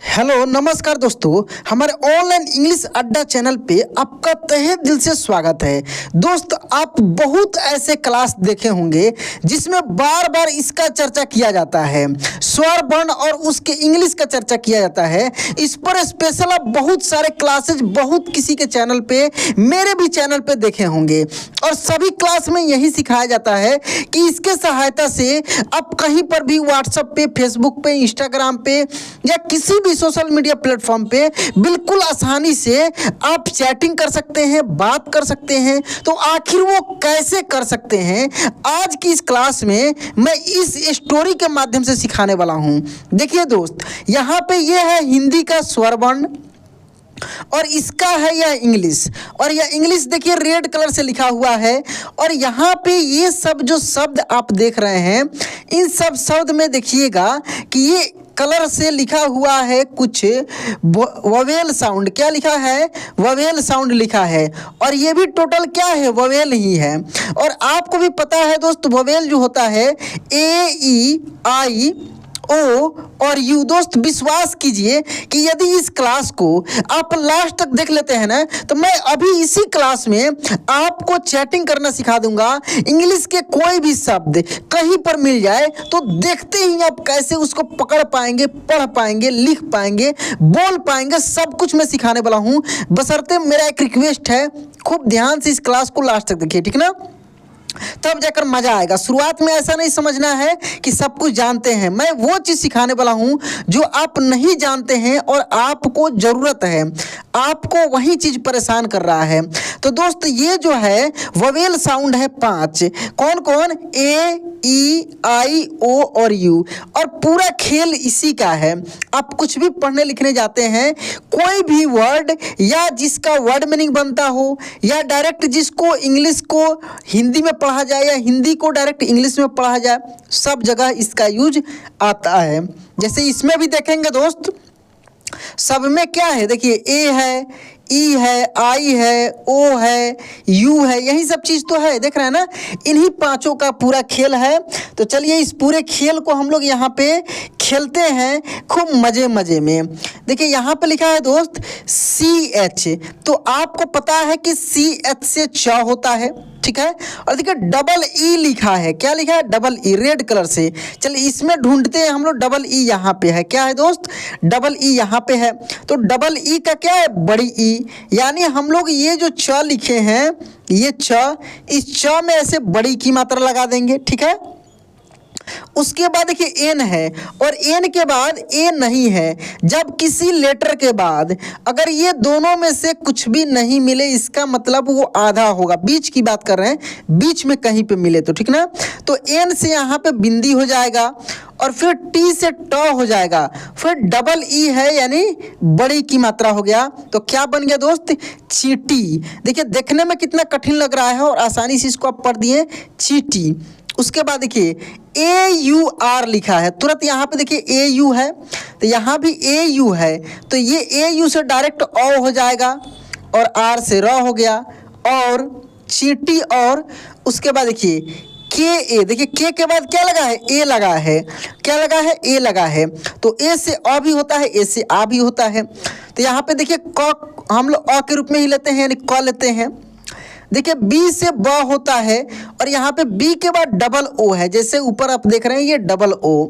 Hello नमस्कार दोस्तों, हमारे ऑनलाइन इंग्लिश अड्डा चैनल पे आपका तहे दिल से स्वागत है। दोस्त, आप बहुत ऐसे क्लास देखे होंगे जिसमें बार बार इसका चर्चा किया जाता है, स्वर वर्ण और उसके इंग्लिश का चर्चा किया जाता है। इस पर स्पेशल आप बहुत सारे क्लासेज बहुत किसी के चैनल पे, मेरे भी चैनल पे देखे होंगे और सभी क्लास में यही सिखाया जाता है कि इसके सहायता से आप कहीं पर भी व्हाट्सएप पे, फेसबुक पे, इंस्टाग्राम पे या किसी भी सोशल मीडिया प्लेटफॉर्म पे बिल्कुल आसानी से आप चैटिंग कर सकते हैं, बात कर सकते हैं। तो आखिर वो कैसे कर सकते हैं, आज की इस क्लास में मैं इस स्टोरी के माध्यम से सिखाने वाला हूं। देखिए दोस्त, यहाँ पे ये है हिंदी का स्वर वर्ण और इसका है यह इंग्लिश, और यह इंग्लिश देखिए रेड कलर से लिखा हुआ है। और यहाँ पे ये सब जो शब्द आप देख रहे हैं, इन सब शब्द में देखिएगा कि ये कलर से लिखा हुआ है कुछ ववेल साउंड। क्या लिखा है? ववेल साउंड लिखा है। और ये भी टोटल क्या है? ववेल ही है। और आपको भी पता है दोस्त, ववेल जो होता है ए, ई, आई, ओ और यू। दोस्त, विश्वास कीजिए कि यदि इस क्लास को आप लास्ट तक देख लेते हैं ना, तो मैं अभी इसी क्लास में आपको चैटिंग करना सिखा दूंगा। इंग्लिश के कोई भी शब्द कहीं पर मिल जाए तो देखते ही आप कैसे उसको पकड़ पाएंगे, पढ़ पाएंगे, लिख पाएंगे, बोल पाएंगे, सब कुछ मैं सिखाने वाला हूँ। बशर्ते मेरा एक रिक्वेस्ट है, खूब ध्यान से इस क्लास को लास्ट तक देखिए, ठीक ना? तब जाकर मजा आएगा। शुरुआत में ऐसा नहीं समझना है कि सब कुछ जानते हैं। मैं वो चीज सिखाने वाला हूं जो आप नहीं जानते हैं और आपको जरूरत है, आपको वही चीज परेशान कर रहा है। तो दोस्त, ये जो है ववेल साउंड है 5। कौन कौन? ए, ई, आई, ओ और यू। और पूरा खेल इसी का है। आप कुछ भी पढ़ने लिखने जाते हैं, कोई भी वर्ड या जिसका वर्ड मीनिंग बनता हो या डायरेक्ट जिसको इंग्लिश को हिंदी में पढ़ा जाए या हिंदी को डायरेक्ट इंग्लिश में पढ़ा जाए, सब जगह इसका यूज आता है। जैसे इसमें भी देखेंगे दोस्त, सब में क्या है? देखिए, ए है, ई है, आई है, ओ है, यू है, यही सब चीज़ तो है। देख रहे हैं ना, इन्हीं पांचों का पूरा खेल है। तो चलिए इस पूरे खेल को हम लोग यहाँ पे खेलते हैं खूब मज़े मज़े में। देखिए यहाँ पे लिखा है दोस्त CH। तो आपको पता है कि CH से च होता है, ठीक है? और देखिए डबल ई लिखा है। क्या लिखा है? डबल ई, रेड कलर से। चलिए इसमें ढूंढते हैं हम लोग। डबल ई यहाँ पे है। क्या है दोस्त? डबल ई यहाँ पे है। तो डबल ई का क्या है? बड़ी ई। यानी हम लोग ये जो च लिखे हैं, ये च, इस च में ऐसे बड़ी की मात्रा लगा देंगे, ठीक है? उसके बाद देखिए एन है, और एन के बाद ए नहीं है। जब किसी लेटर के बाद अगर ये दोनों में से कुछ भी नहीं मिले, इसका मतलब वो आधा होगा। बीच की बात कर रहे हैं, बीच में कहीं पे मिले तो, ठीक ना? तो एन से यहाँ पे बिंदी हो जाएगा और फिर टी से ट हो जाएगा, फिर डबल ई है यानी बड़ी की मात्रा हो गया। तो क्या बन गया दोस्त? चींटी। देखिए देखने में कितना कठिन लग रहा है और आसानी से इसको आप पढ़ दिए, चींटी। उसके बाद देखिए AUR लिखा है, तुरंत यहाँ पे देखिए AU है, तो यहाँ भी AU है। तो ये AU से डायरेक्ट ओ हो जाएगा और R से र हो गया और चींटी। और उसके बाद देखिए KA। देखिए के के बाद क्या लगा है? ए लगा है। क्या लगा है? ए लगा है। तो ए से अ भी होता है, ए से आ भी होता है। तो यहाँ पे देखिए क हम लोग अ के रूप में ही लेते हैं, यानी क लेते हैं। देखिए बी से ब होता है और यहाँ पे बी के बाद डबल ओ है। जैसे ऊपर आप देख रहे हैं ये डबल ओ,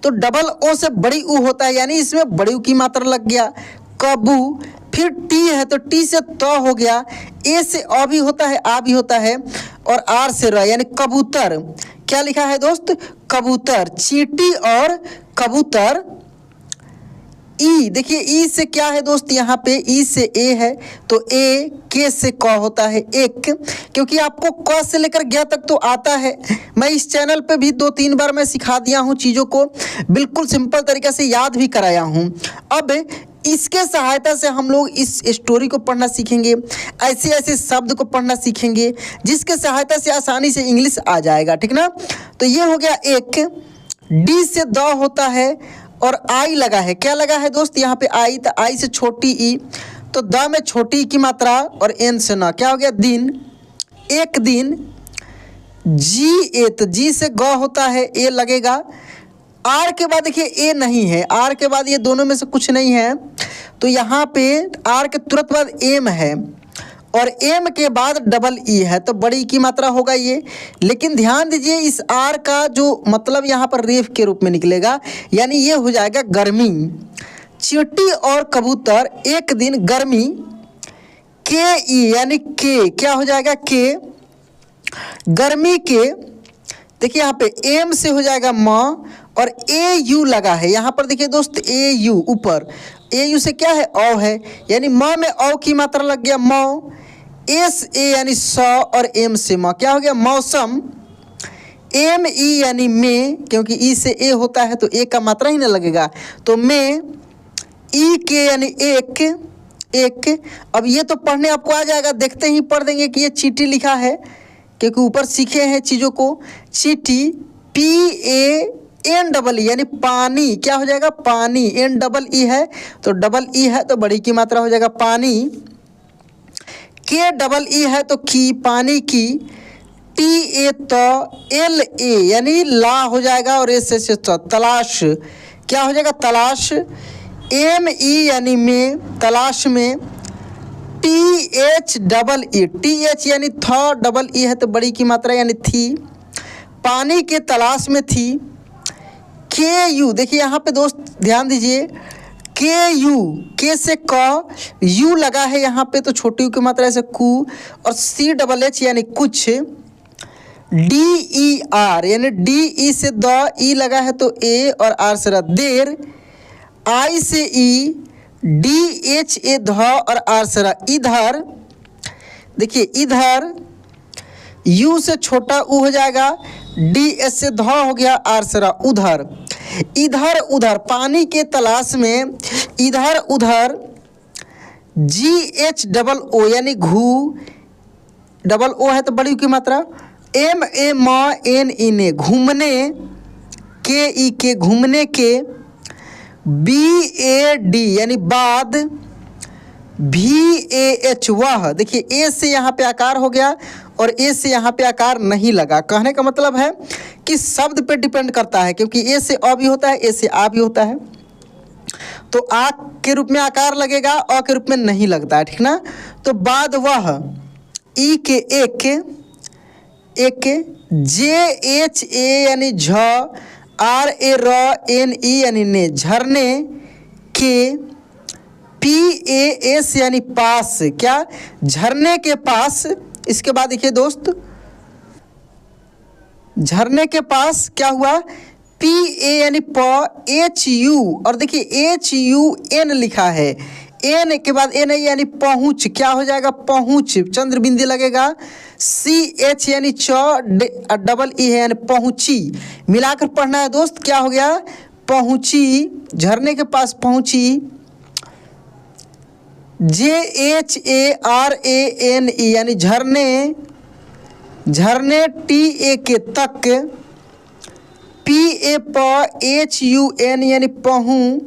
तो डबल ओ से बड़ी ऊ होता है, यानी इसमें बड़ी ऊ की मात्रा लग गया। कबू। फिर टी है तो टी से त हो गया। ए से अ भी होता है, आ भी होता है और आर से र, यानी कबूतर। क्या लिखा है दोस्त? कबूतर। चींटी और कबूतर। ई। देखिए ई से क्या है दोस्त? यहाँ पे ई से ए है, तो ए। के से क होता है एक, क्योंकि आपको क से लेकर ग तक तो आता है। मैं इस चैनल पे भी 2-3 बार मैं सिखा दिया हूँ, चीज़ों को बिल्कुल सिंपल तरीके से याद भी कराया हूँ। अब इसके सहायता से हम लोग इस स्टोरी को पढ़ना सीखेंगे, ऐसे ऐसे शब्द को पढ़ना सीखेंगे जिसके सहायता से आसानी से इंग्लिश आ जाएगा, ठीक ना? तो ये हो गया एक। डी से द होता है और आई लगा है। क्या लगा है दोस्त? यहाँ पे आई, तो आई से छोटी ई, तो द में छोटी की मात्रा और एन से ना। क्या हो गया? दिन। एक दिन। जी ए, तो जी से ग होता है, ए लगेगा। आर के बाद देखिए ए नहीं है, आर के बाद ये दोनों में से कुछ नहीं है, तो यहाँ पे आर के तुरंत बाद एम है और एम के बाद डबल ई है, तो बड़ी की मात्रा होगा ये। लेकिन ध्यान दीजिए इस आर का जो मतलब यहाँ पर रेफ के रूप में निकलेगा, यानी ये हो जाएगा गर्मी। चींटी और कबूतर एक दिन गर्मी, के ई यानी के क्या हो जाएगा, के गर्मी के। देखिए यहाँ पे एम से हो जाएगा म और ए यू लगा है यहाँ पर, देखिए दोस्त ए यू ऊपर, ए यू से क्या है औ है, यानी म में औ की मात्रा लग गया मौ। एस ए यानी सौ और एम से म क्या हो गया मौसम। एम ई यानी में, क्योंकि ई से ए होता है तो ए का मात्रा ही ना लगेगा, तो में। ई के यानी एक, एक। अब ये तो पढ़ने आपको आ जाएगा, देखते ही पढ़ देंगे कि ये चींटी लिखा है, क्योंकि ऊपर सीखे हैं चीज़ों को। चींटी P A N double E यानी पानी, क्या हो जाएगा पानी। एन डबल ई है तो डबल ई है तो बड़ी की मात्रा हो जाएगा पानी। के डबल ई है तो की, पानी की। टी ए तो एल ए यानी ला हो जाएगा और एस से तो तलाश, क्या हो जाएगा तलाश। एम ई यानी में, तलाश में। T H double E, T H यानी था, डबल ई है तो बड़ी की मात्रा यानी थी, पानी के तलाश में थी। के यू, देखिए यहाँ पे दोस्त ध्यान दीजिए, के यू, के से क, यू लगा है यहाँ पे तो छोटी यू की मात्रा ऐसे कू, और सी डबल एच यानी कुछ। डी ई आर यानी डी ई से द, ई लगा है तो ए और आर से रहा देर। आई से ई, डी एच ए ध और आर से रहा इधर। देखिए इधर, यू से छोटा ऊ हो जाएगा, डी एस से ध हो गया, आर से रहा उधर। इधर उधर, पानी के तलाश में, इधर उधर। जी एच डबल ओ यानी घू, डबल ओ है तो बड़ी की मात्रा। एम ए म एन इन ए घूमने, के ई के घूमने के। बी ए डी यानी बाद। भी ए एच वह, देखिए ए से यहाँ पे आकार हो गया और ए से यहाँ पे आकार नहीं लगा। कहने का मतलब है कि शब्द पे डिपेंड करता है, क्योंकि ए से अ भी होता है, ए से आ भी होता है, तो आ के रूप में आकार लगेगा, अ के रूप में नहीं लगता है, ठीक ना। तो बाद वह, ई के एक, एक। जे एच ए यानी झ, आर ए र एन ई यानी ने, झरने के। पी ए एस यानी पास, क्या झरने के पास। इसके बाद देखिए दोस्त, झरने के पास क्या हुआ, पी ए यानी प, एच यू, और देखिए एच यू एन लिखा है, एन के बाद एन यानी पहुँच, क्या हो जाएगा पहुँच, चंद्र बिंदी लगेगा। सी एच यानी च, डबल ई है यानी पहुँची, मिलाकर पढ़ना है दोस्त, क्या हो गया पहुँची, झरने के पास पहुँची। J H A R N E ई यानी झरने, झरने टी ए के तक। पी ए प एच यू एन यानी पहुँ,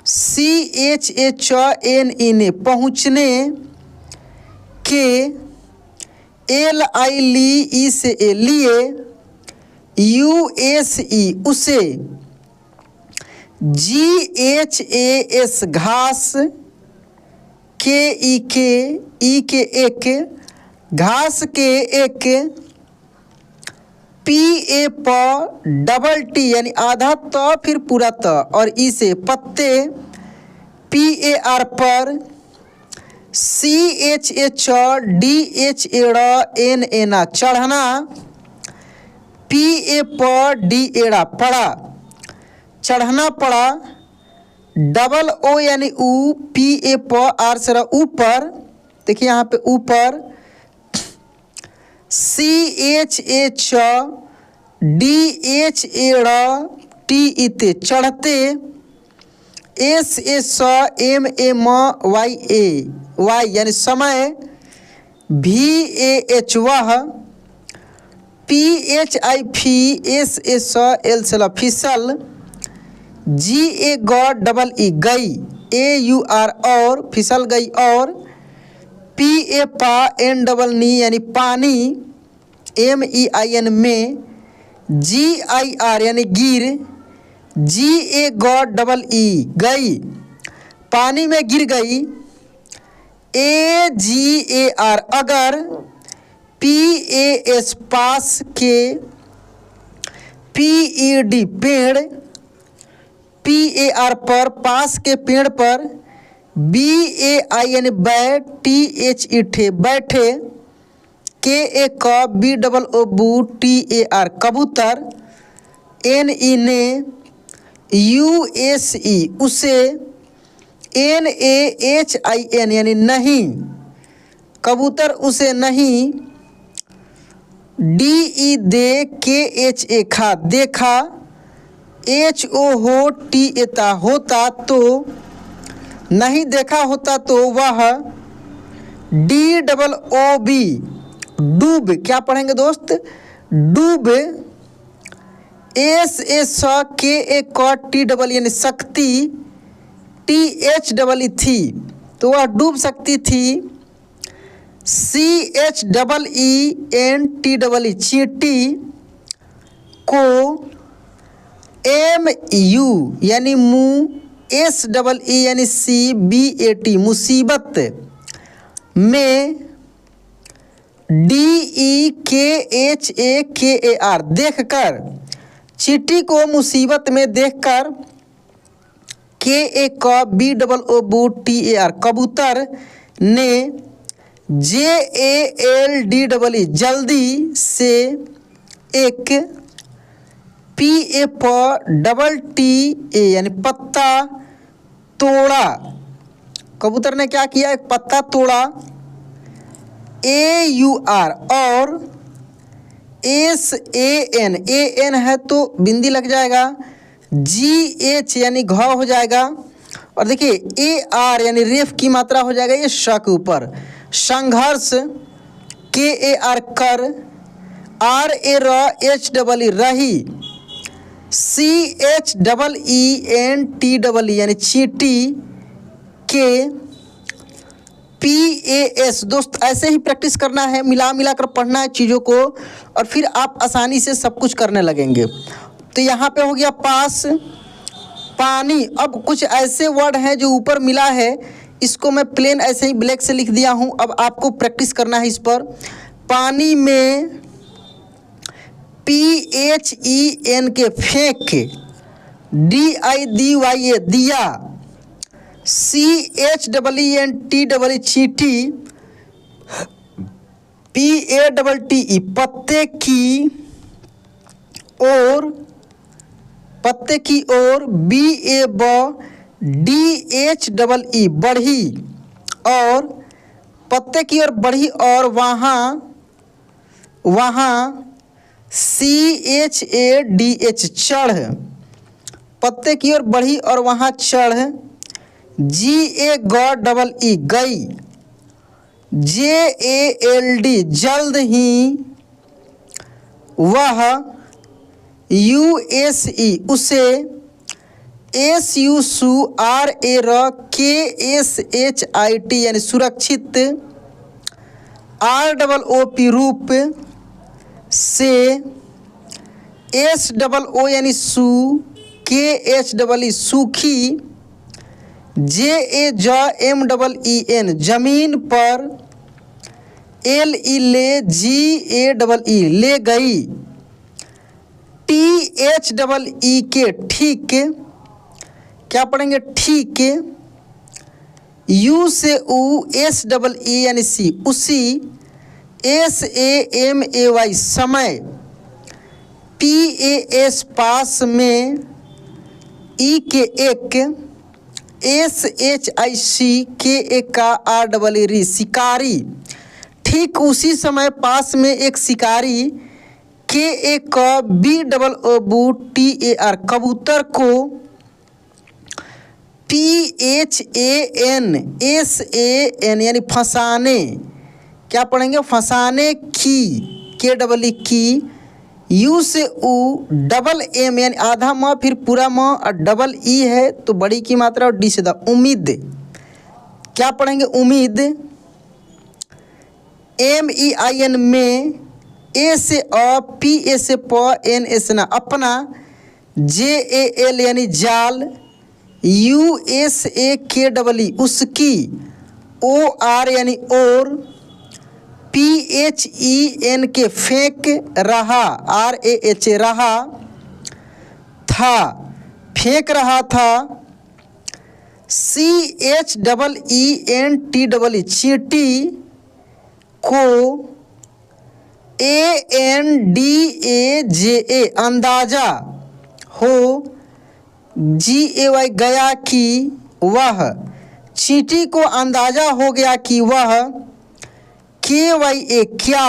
सी एच ए च एन ई ने पहुँचने के। एल आई ली, ई से ए लिए। यू एस ई उसे। जी एच ए एस घास, के ई के एक, घास के एक। पी ए प डबल टी यानी आधा त फिर पूरा त और ई से पत्ते, पी ए आर पर। सी एच ए च, डी एच ए ड़ एन एना चढ़ना। पी ए प डी एड़ा पड़ा, चढ़ना पड़ा। डबल ओ यानी ऊ, पी ए प आर से रहा ऊपर, देखिए यहाँ पे ऊपर। सी एच ए च, डी एच ए ड़ टी ई ते चढ़ते। एस ए स, एम ए म वाई ए, वाई यानी समय। भी ए एच वह। P H I fee, S A स एल से फिसल। जी ए ग डबल ई गई, ए यू आर और, फिसल गई और। पी ए पा एन डबल नी यानी पानी, एम ई आई एन में। जी आई आर यानी गिर, GA गॉड डबल ई गई, पानी में गिर गई। AGAR अगर, PAS पास के, PED पेड़, PAR पर पास के पेड़ पर, BAIN बैठ, THE ठे बैठे, KA क, BOO TAR कबूतर, NE ने, USE उसे, NAHIN यानी नहीं, कबूतर उसे नहीं। DE दे, KHA खा देखा, HO हो, TA ता होता तो, नहीं देखा होता तो वह। DOOB डूब, क्या पढ़ेंगे दोस्त, डूब। SAKA TEE यानी शक्ति, THEE थी तो वह डूब सकती थी। CHEENTEE चींटी को, MU यानी मुँह, SEE यानी CBAT मुसीबत में, DEKHAKAR देखकर, चींटी को मुसीबत में देखकर। KA क, BOO TAR कबूतर ने, JALDEE जल्दी से एक, PA डबल TA यानी पत्ता तोड़ा, कबूतर ने क्या किया, एक पत्ता तोड़ा। AUR और SAN है तो बिंदी लग जाएगा, GH यानी घ हो जाएगा। और देखिए AR यानी रेफ की मात्रा हो जाएगा ये श के ऊपर। संघर्ष, KAR कर, RAHEE रही, CHEENTEE यानी चींटी के, PAS दोस्त ऐसे ही प्रैक्टिस करना है, मिला कर पढ़ना है चीज़ों को और फिर आप आसानी से सब कुछ करने लगेंगे। तो यहाँ पे हो गया पास, पानी। अब कुछ ऐसे वर्ड हैं जो ऊपर मिला है, इसको मैं प्लेन ऐसे ही ब्लैक से लिख दिया हूँ, अब आपको प्रैक्टिस करना है इस पर। पानी में, PHEN के फेंक, DIDYA दिया, CHEENTEE चींटी, PATTE पत्ते की ओर, पत्ते की ओर, BADHEE बढ़ी और, पत्ते की ओर बढ़ी और वहाँ, CHADH चढ़, पत्ते की ओर बढ़ी और वहाँ चढ़। GAGE गई, JALD जल्द ही, वह, USE उसे, SURAKSHIT यानी सुरक्षित, ROOP रूप से, SOO यानी सू, KHEE सूखी, JAMEEN जमीन पर, LE ले, GAEE ले गई, THEE के ठीक, क्या पढ़ेंगे ठीक, U से ऊ, SEE यानी सी उसी, SAMAY समय, PAS पास में, E के एक, SHIC के का REE शिकारी, ठीक उसी समय पास में एक शिकारी, KA क, BOO TAR कबूतर को, PHANSAN यानी फंसाने, क्या पढ़ेंगे फंसाने की, KEE की, U से ऊ, डबल M यानी आधा म फिर पूरा म और डबल E है तो बड़ी की मात्रा और D से द उम्मीद, क्या पढ़ेंगे उम्मीद। MEIN में, A से अ, PA से प, N से ना अपना, JAL यानी जाल, USAKEE उसकी, OR यानी और, PHENK फेंक रहा, RAH रहा, था फेंक रहा था, CHEENTEE चींटी को, ANDAJA अंदाजा हो, GAY गया कि वह, चींटी को अंदाजा हो गया कि वह, KYA क्या,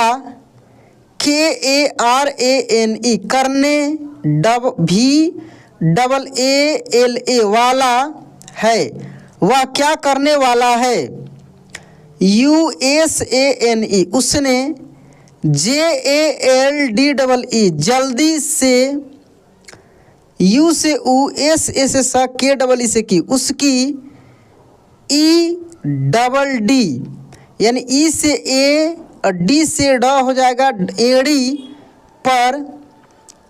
KARANE करने, VAALA वाला है, वह क्या करने वाला है, USANE उसने, JALDEE जल्दी से, U से ऊ, S से स, KEE से की उसकी, EDD यानी E से A और D से ड हो जाएगा एड़ी पर,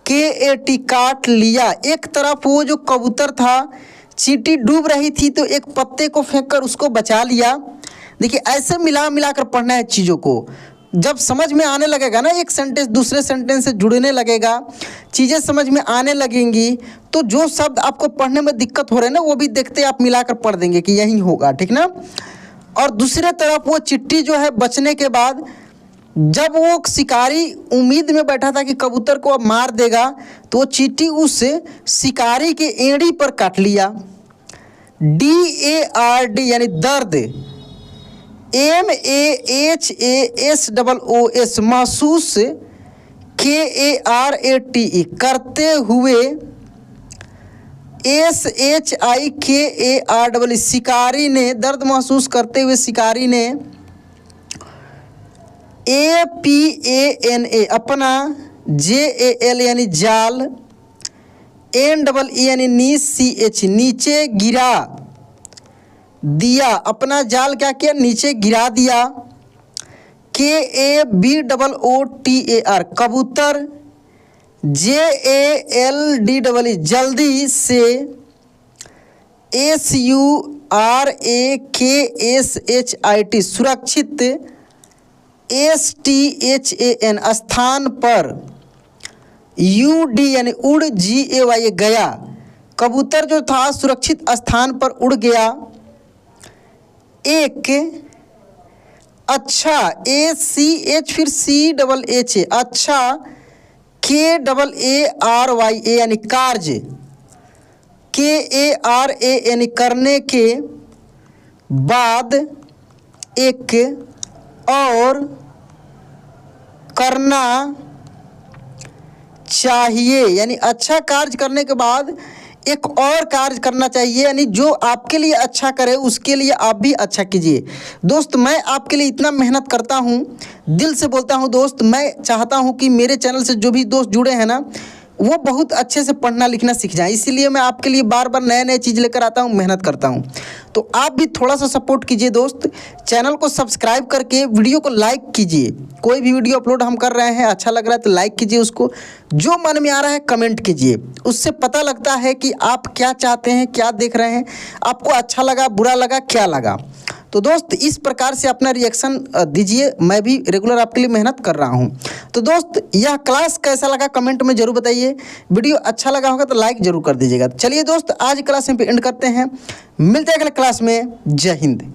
KAT काट लिया। एक तरफ वो जो कबूतर था, चींटी डूब रही थी तो एक पत्ते को फेंककर उसको बचा लिया। देखिए ऐसे मिला मिलाकर पढ़ना है चीज़ों को। जब समझ में आने लगेगा ना, एक सेंटेंस दूसरे सेंटेंस से जुड़ने लगेगा, चीज़ें समझ में आने लगेंगी, तो जो शब्द आपको पढ़ने में दिक्कत हो रहे हैं ना, वो भी देखते आप मिलाकर पढ़ देंगे कि यही होगा, ठीक ना। और दूसरे तरफ वो चिट्टी जो है बचने के बाद, जब वो शिकारी उम्मीद में बैठा था कि कबूतर को अब मार देगा, तो वो चींटी उस शिकारी के एड़ी पर काट लिया। DARD यानी दर्द, MAHASOS महसूस, KARATE करते हुए, SHIKAREE शिकारी ने, दर्द महसूस करते हुए शिकारी ने, APANA अपना, JAL यानी जाल, NEE यानी CH नीचे गिरा दिया, अपना जाल क्या किया, नीचे गिरा दिया। KABOOTAR कबूतर, JALDEE जल्दी से, SURAKSHIT सुरक्षित, STHAN स्थान पर, UD यानी उड़, GAY गया, कबूतर जो था सुरक्षित स्थान पर उड़ गया। एक अच्छा, ACH फिर CHH अच्छा, KARYA यानी कार्य, KARAN करने के बाद, एक और करना चाहिए यानी अच्छा कार्य करने के बाद एक और कार्य करना चाहिए, यानी जो आपके लिए अच्छा करे उसके लिए आप भी अच्छा कीजिए। दोस्त मैं आपके लिए इतना मेहनत करता हूँ, दिल से बोलता हूँ दोस्त, मैं चाहता हूँ कि मेरे चैनल से जो भी दोस्त जुड़े हैं ना, वो बहुत अच्छे से पढ़ना लिखना सीख जाए, इसीलिए मैं आपके लिए बार बार नए नए चीज़ लेकर आता हूँ, मेहनत करता हूँ। तो आप भी थोड़ा सा सपोर्ट कीजिए दोस्त, चैनल को सब्सक्राइब करके वीडियो को लाइक कीजिए। कोई भी वीडियो अपलोड हम कर रहे हैं अच्छा लग रहा है तो लाइक कीजिए उसको, जो मन में आ रहा है कमेंट कीजिए, उससे पता लगता है कि आप क्या चाहते हैं, क्या देख रहे हैं, आपको अच्छा लगा, बुरा लगा, क्या लगा। तो दोस्त इस प्रकार से अपना रिएक्शन दीजिए, मैं भी रेगुलर आपके लिए मेहनत कर रहा हूं। तो दोस्त यह क्लास कैसा लगा कमेंट में ज़रूर बताइए, वीडियो अच्छा लगा होगा तो लाइक ज़रूर कर दीजिएगा। चलिए दोस्त आज क्लास यहाँ पे एंड करते हैं, मिलते हैं अगले क्लास में। जय हिंद।